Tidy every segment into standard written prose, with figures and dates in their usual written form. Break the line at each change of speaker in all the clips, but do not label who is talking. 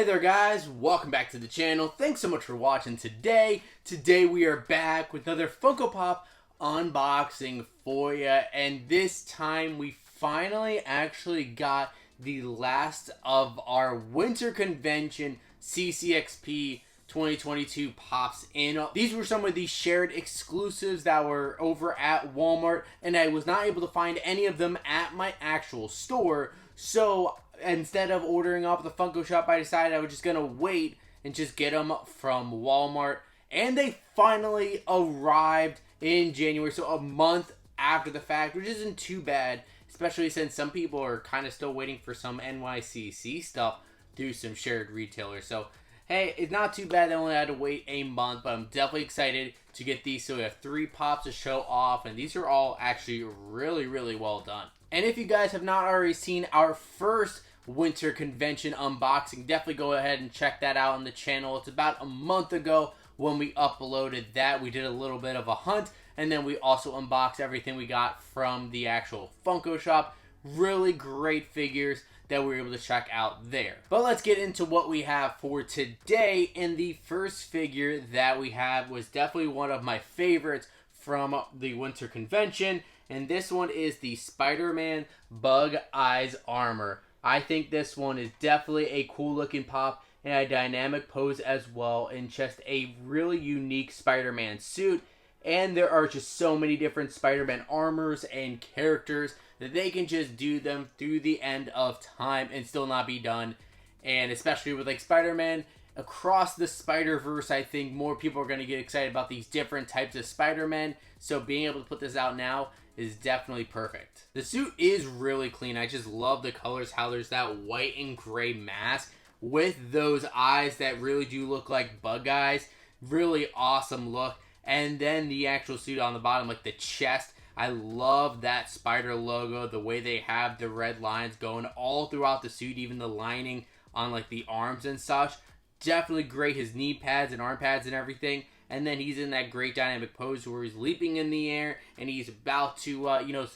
Hey there guys, welcome back to the channel. Thanks so much for watching today. Today we are back with another Funko Pop unboxing for you, and this time we finally actually got the last of our Winter Convention CCXP 2022 pops in. These were some of the shared exclusives that were over at Walmart, and I was not able to find any of them at my actual store, so instead of ordering off the Funko shop, I decided I was just gonna wait and just get them from Walmart. And they finally arrived in January, so a month after the fact, which isn't too bad, especially since some people are kind of still waiting for some NYCC stuff through some shared retailers. So hey, it's not too bad. I only had to wait a month, but I'm definitely excited to get these. So we have 3 pops to show off, and these are all actually really well done. And if you guys have not already seen our first Winter Convention unboxing, definitely go ahead and check that out on the channel. It's about a month ago when we uploaded that. We did a little bit of a hunt, and then we also unboxed everything we got from the actual Funko shop. Really great figures that we were able to check out there. But let's get into what we have for today. And the first figure that we have was definitely one of my favorites from the Winter Convention, and this one is the Spider-Man Bug Eyes armor. I think this one is definitely a cool looking pop and a dynamic pose as well, and just a really unique Spider-Man suit. And there are just so many different Spider-Man armors and characters that they can just do them through the end of time and still not be done. And especially with like Spider-Man across the Spider-Verse, I think more people are going to get excited about these different types of Spider-Man. So being able to put this out now is definitely perfect. The suit is really clean. I just love the colors, how there's that white and gray mask with those eyes that really do look like bug eyes. Really awesome look. And then the actual suit on the bottom, like the chest, I love that spider logo, the way they have the red lines going all throughout the suit, even the lining on like the arms and such. Definitely great, his knee pads and arm pads and everything. And then he's in that great dynamic pose where he's leaping in the air and he's about to,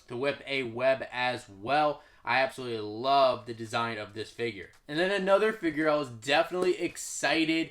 to whip a web as well. I absolutely love the design of this figure. And then another figure I was definitely excited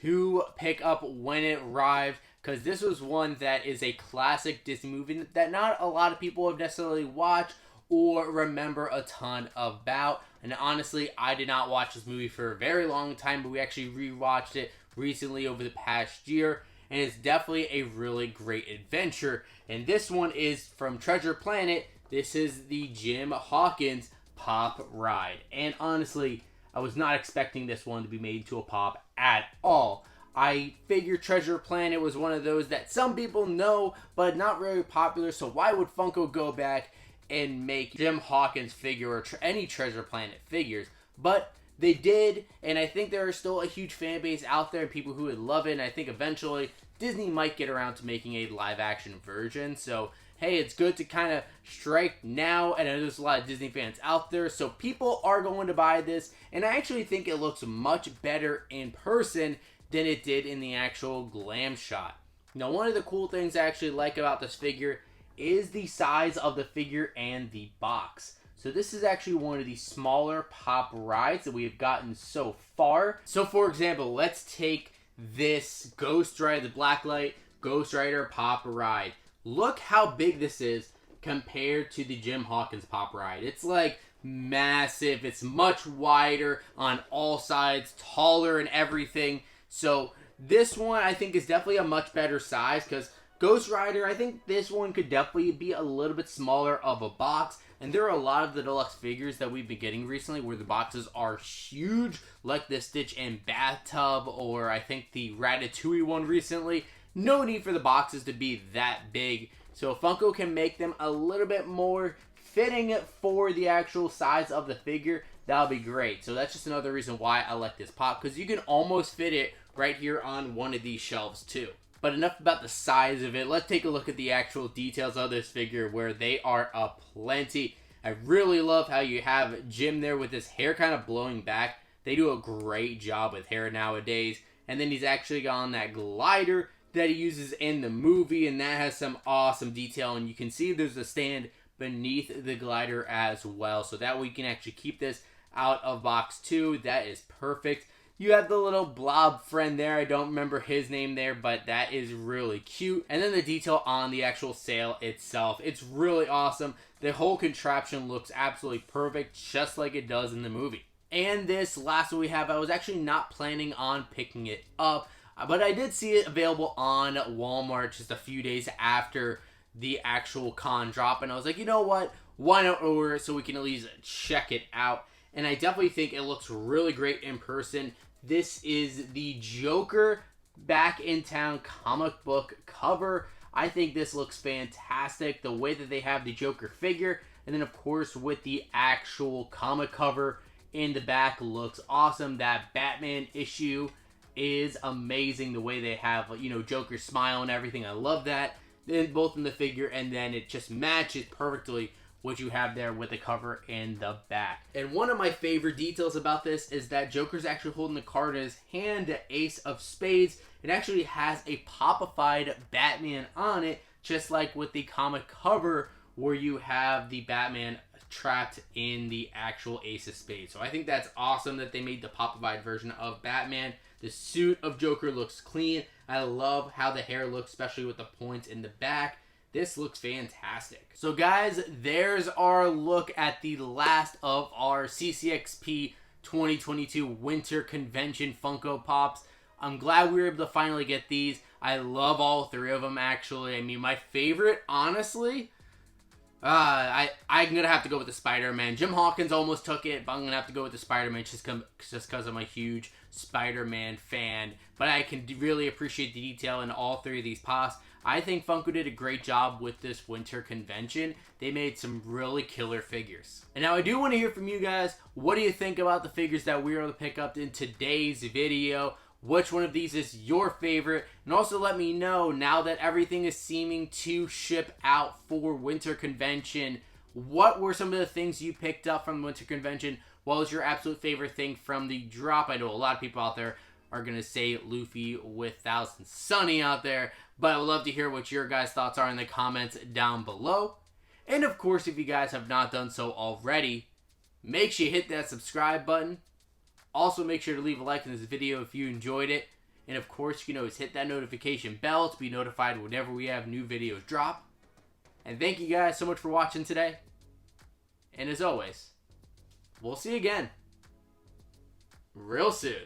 to pick up when it arrived, because this was one that is a classic Disney movie that not a lot of people have necessarily watched or remember a ton about. And honestly, I did not watch this movie for a very long time, but we actually rewatched it recently over the past year. And it's definitely a really great adventure. And this one is from Treasure Planet. This is the Jim Hawkins Pop Ride. And honestly, I was not expecting this one to be made into a pop at all. I figured Treasure Planet was one of those that some people know, but not very popular. So why would Funko go back and make Jim Hawkins figure or any Treasure Planet figures? But they did, and I think there is still a huge fan base out there, people who would love it, and I think eventually Disney might get around to making a live-action version. So, hey, it's good to kind of strike now, and I know there's a lot of Disney fans out there, so people are going to buy this, and I actually think it looks much better in person than it did in the actual glam shot. Now, one of the cool things I actually like about this figure is the size of the figure and the box. So this is actually one of the smaller pop rides that we have gotten so far. So for example, let's take this Ghost Rider, the Blacklight Ghost Rider pop ride. Look how big this is compared to the Jim Hawkins pop ride. It's like massive. It's much wider on all sides, taller and everything. So this one I think is definitely a much better size, because Ghost Rider, I think this one could definitely be a little bit smaller of a box. And there are a lot of the deluxe figures that we've been getting recently where the boxes are huge, like the Stitch and Bathtub, or I think the Ratatouille one recently. No need for the boxes to be that big. So if Funko can make them a little bit more fitting for the actual size of the figure, that'll be great. So that's just another reason why I like this pop, because you can almost fit it right here on one of these shelves too. But enough about the size of it. Let's take a look at the actual details of this figure, where they are aplenty. I really love how you have Jim there with his hair kind of blowing back. They do a great job with hair nowadays. And then he's actually got on that glider that he uses in the movie, and that has some awesome detail. And you can see there's a stand beneath the glider as well, so that way you can actually keep this out of box 2. That is perfect. You have the little blob friend there. I don't remember his name there, but that is really cute. And then the detail on the actual sail itself, it's really awesome. The whole contraption looks absolutely perfect, just like it does in the movie. And this last one we have, I was actually not planning on picking it up, but I did see it available on Walmart just a few days after the actual con drop, and I was like, you know what? Why not order it so we can at least check it out? And I definitely think it looks really great in person. This is the Joker Back in Town comic book cover. I think this looks fantastic. The way that they have the Joker figure, and then of course with the actual comic cover in the back looks awesome. That Batman issue is amazing. The way they have, you know, Joker's smile and everything. I love that. Then both in the figure, and then it just matches perfectly what you have there with the cover in the back. And one of my favorite details about this is that Joker's actually holding the card in his hand, the Ace of Spades. It actually has a popified Batman on it, just like with the comic cover where you have the Batman trapped in the actual Ace of Spades. So I think that's awesome that they made the popified version of Batman. The suit of Joker looks clean. I love how the hair looks, especially with the points in the back. This looks fantastic. So guys, there's our look at the last of our CCXP 2022 Winter Convention Funko Pops. I'm glad we were able to finally get these. I love all three of them, actually. I mean, my favorite, honestly, I'm going to have to go with the Spider-Man. Jim Hawkins almost took it, but I'm going to have to go with the Spider-Man just because I'm a huge Spider-Man fan. But I can really appreciate the detail in all three of these pops. I think Funko did a great job with this winter convention. They made some really killer figures. And now I do want to hear from you guys. What do you think about the figures that we were able to pick up in today's video? Which one of these is your favorite? And also let me know, now that everything is seeming to ship out for Winter Convention, what were some of the things you picked up from the Winter Convention? What was your absolute favorite thing from the drop? I know a lot of people out there are going to say Luffy with Thousand Sunny out there, but I would love to hear what your guys' thoughts are in the comments down below. And of course, if you guys have not done so already, make sure you hit that subscribe button. Also, make sure to leave a like in this video if you enjoyed it. And of course, you can always hit that notification bell to be notified whenever we have new videos drop. And thank you guys so much for watching today. And as always, we'll see you again real soon.